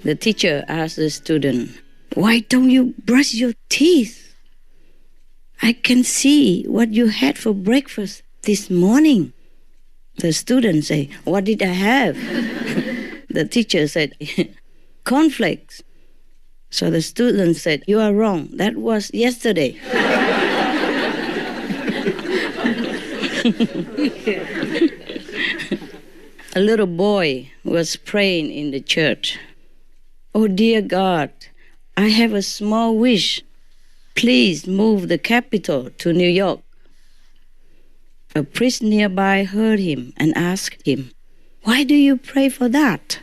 The teacher asked the student, "Why don't you brush your teeth? I can see what you had for breakfast this morning." The student said, "What did I have?" The teacher said, "Cornflakes." So the student said, "You are wrong. That was yesterday." A little boy was praying in the church. "Oh dear God, I have a small wish. Please move the capital to New York." A priest nearby heard him and asked him, "Why do you pray for that?"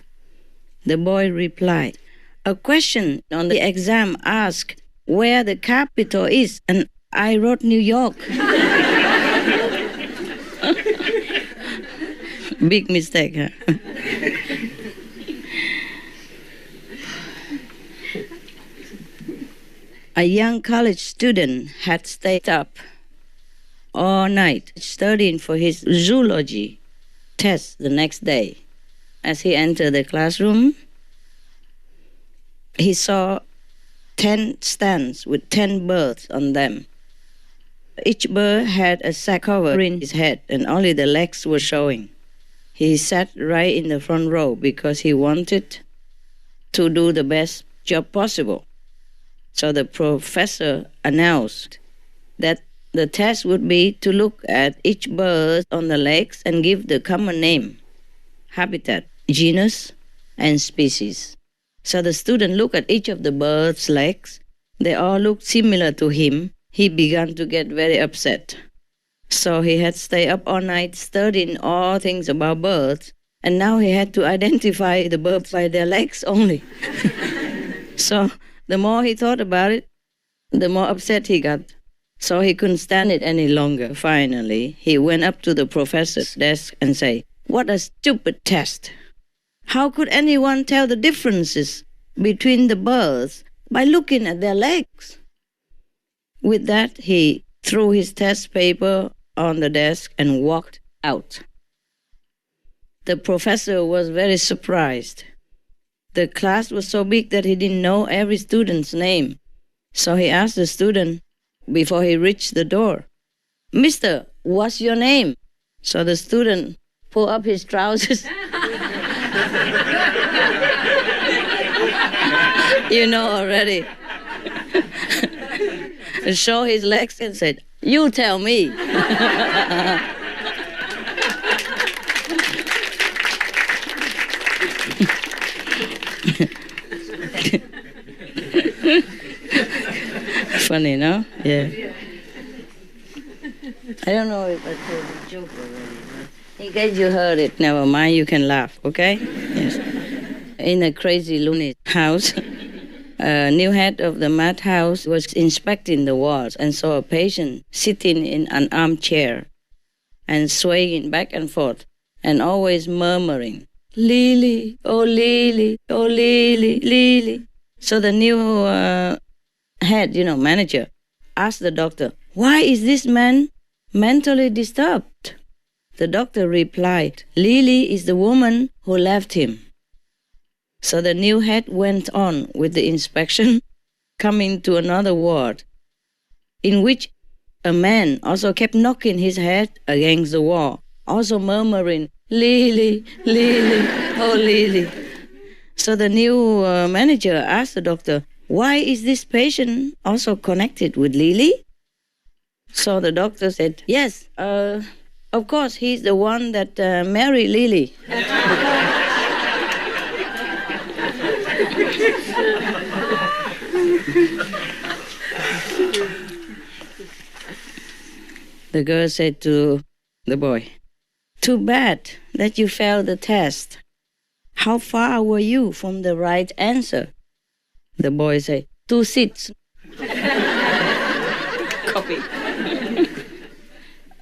The boy replied, "A question on the exam asked where the capital is, and I wrote New York." Big mistake, huh? A young college student had stayed up all night studying for his zoology test the next day. As he entered the classroom, he saw 10 stands with 10 birds on them. Each bird had a sack covering his head, and only the legs were showing. He sat right in the front row because he wanted to do the best job possible. So the professor announced that the test would be to look at each bird on the legs and give the common name, habitat, genus, and species. So the student looked at each of the bird's legs. They all looked similar to him. He began to get very upset. So he had stayed up all night studying all things about birds, and now he had to identify the birds by their legs only. So the more he thought about it, the more upset he got. So he couldn't stand it any longer. Finally, he went up to the professor's desk and said, "What a stupid test. How could anyone tell the differences between the birds by looking at their legs?" With that, he threw his test paper on the desk and walked out. The professor was very surprised. The class was so big that he didn't know every student's name. So he asked the student before he reached the door, "Mister, what's your name?" So the student pulled up his trousers. You know already. Show his legs and said, "You tell me." Funny, no? Yeah. I don't know if I told the joke already, but in case you heard it, never mind, you can laugh, okay? Yes. In a crazy lunatic house, a new head of the madhouse was inspecting the walls and saw a patient sitting in an armchair and swaying back and forth and always murmuring, "Lily, oh Lily, oh Lily, Lily." So the new head, manager, asked the doctor, "Why is this man mentally disturbed?" The doctor replied, "Lily is the woman who left him." So the new head went on with the inspection, coming to another ward, in which a man also kept knocking his head against the wall, also murmuring, "Lily, Lily, oh Lily." So the new manager asked the doctor, "Why is this patient also connected with Lily?" So the doctor said, "Yes, of course, he's the one that married Lily." The girl said to the boy, "Too bad that you failed the test. How far were you from the right answer?" The boy said, "2 seats." Copy.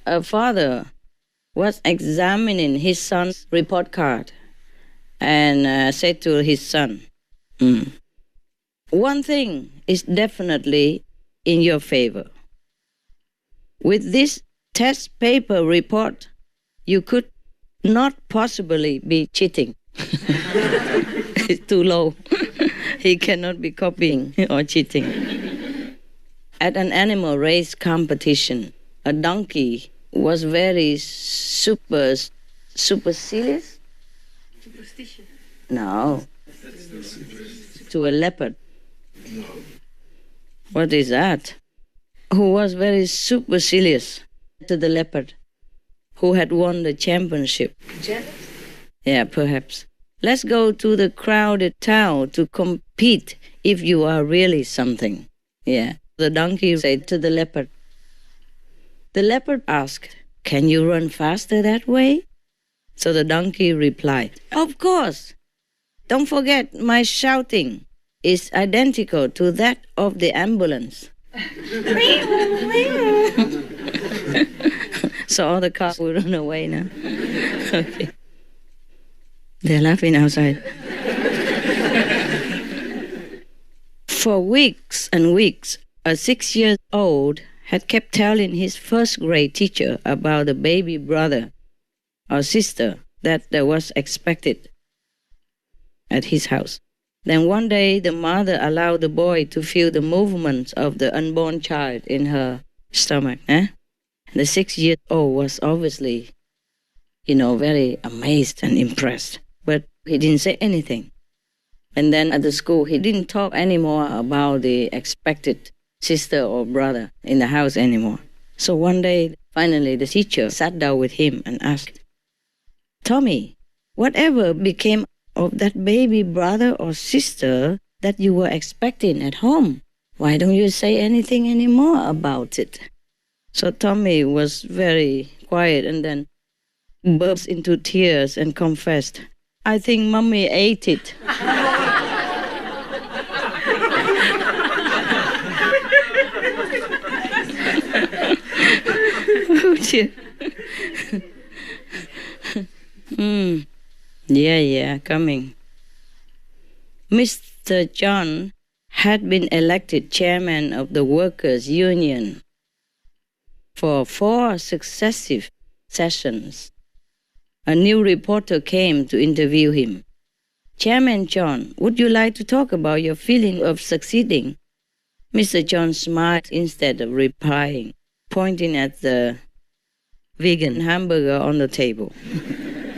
A father was examining his son's report card and said to his son, "One thing is definitely in your favor. With this test paper report, you could not possibly be cheating." It's too low. He cannot be copying or cheating. At an animal race competition, a donkey was very superstitious? Superstition. No. To a leopard. No. What is that? Who was very supercilious to the leopard, who had won the championship. Jealous? Yeah, perhaps. Let's go to the crowded town to compete if you are really something. Yeah. The donkey said to the leopard. The leopard asked, can you run faster that way? So the donkey replied, of course. Don't forget, my shouting is identical to that of the ambulance. So all the cars will run away now. Okay. They're laughing outside. For weeks and weeks, a 6-year-old had kept telling his first-grade teacher about the baby brother or sister that there was expected at his house. Then one day the mother allowed the boy to feel the movements of the unborn child in her stomach. The 6-year-old was obviously, very amazed and impressed. But he didn't say anything. And then at the school, he didn't talk anymore about the expected sister or brother in the house anymore. So one day, finally, the teacher sat down with him and asked, Tommy, whatever became of that baby brother or sister that you were expecting at home? Why don't you say anything anymore about it? So Tommy was very quiet and then burst into tears and confessed, I think Mommy ate it. Oh dear. Yeah, coming. Mr. John had been elected chairman of the workers' union for 4 successive sessions. A new reporter came to interview him. Chairman John, would you like to talk about your feeling of succeeding? Mr. John smiled instead of replying, pointing at the vegan hamburger on the table,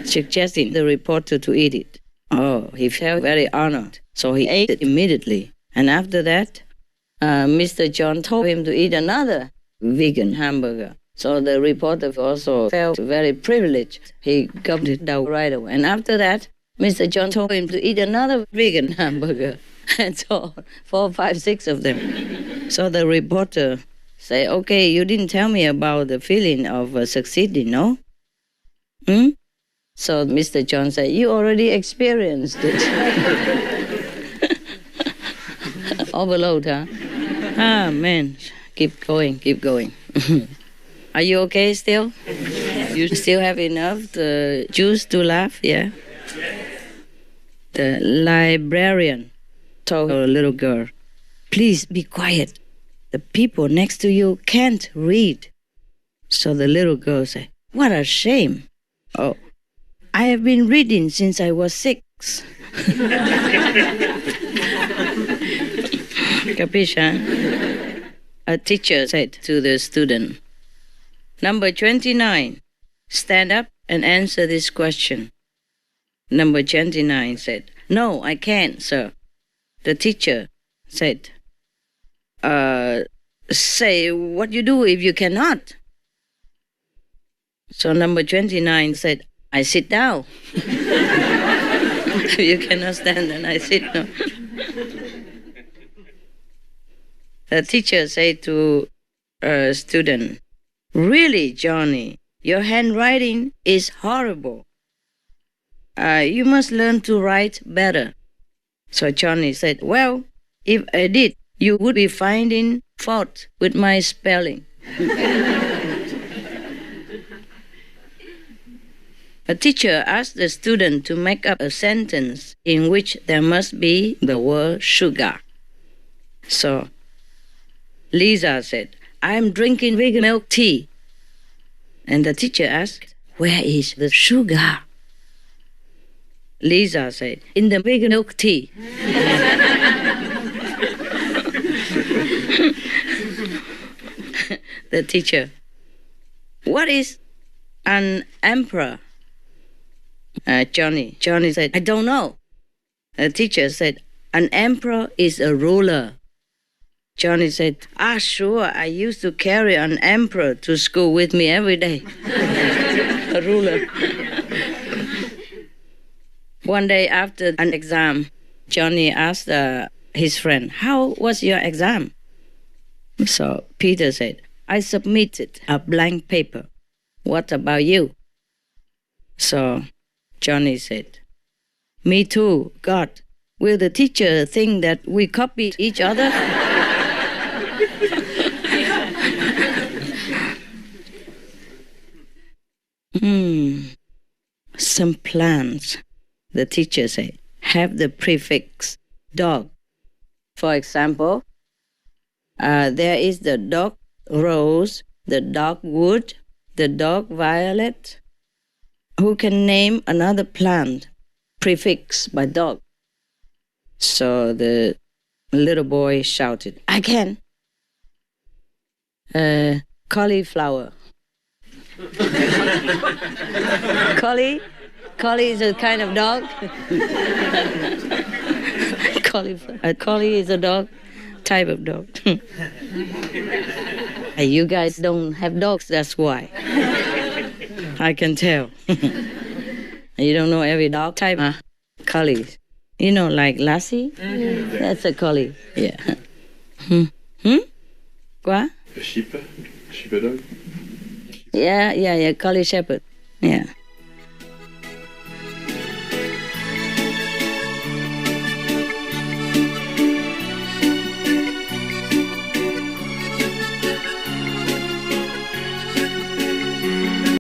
suggesting the reporter to eat it. Oh, he felt very honored, so he ate it immediately. And after that, Mr. John told him to eat another vegan hamburger. So the reporter also felt very privileged. He gulped it down right away. And after that, Mr. John told him to eat another vegan hamburger. And so 4, 5, 6 of them. So the reporter said, okay, you didn't tell me about the feeling of succeeding, no? So Mr. John said, you already experienced it. Overload, huh? Ah, man. Keep going. Are you okay still? You still have enough juice to laugh, yeah? The librarian told a little girl, please be quiet. The people next to you can't read. So the little girl said, what a shame. Oh, I have been reading since I was 6. Capisce, huh? A teacher said to the student, Number 29, stand up and answer this question. Number 29 said, no, I can't, sir. The teacher said, say what you do if you cannot. So number 29 said, I sit down. You cannot stand and I sit down. The teacher said to a student, really, Johnny, your handwriting is horrible. You must learn to write better. So Johnny said, well, if I did, you would be finding fault with my spelling. A teacher asked the student to make up a sentence in which there must be the word sugar. So Lisa said, I'm drinking vegan milk tea. And the teacher asked, where is the sugar? Lisa said, in the big milk tea. The teacher, what is an emperor? Johnny said, I don't know. The teacher said, an emperor is a ruler. Johnny said, sure, I used to carry an emperor to school with me every day. A ruler. One day after an exam, Johnny asked his friend, how was your exam? So Peter said, I submitted a blank paper. What about you? So Johnny said, me too. God, will the teacher think that we copied each other? Some plants, the teacher said, have the prefix dog. For example, there is the dog rose, the dogwood, the dog violet. Who can name another plant prefixed by dog? So the little boy shouted, I can. Cauliflower. Collie is a kind of dog. A collie is a dog, type of dog. You guys don't have dogs, that's why. I can tell. You don't know every dog type? Collies. You know, like Lassie? That's a collie. Yeah. What? A sheep? A shepherd dog? Yeah, collie shepherd. Yeah.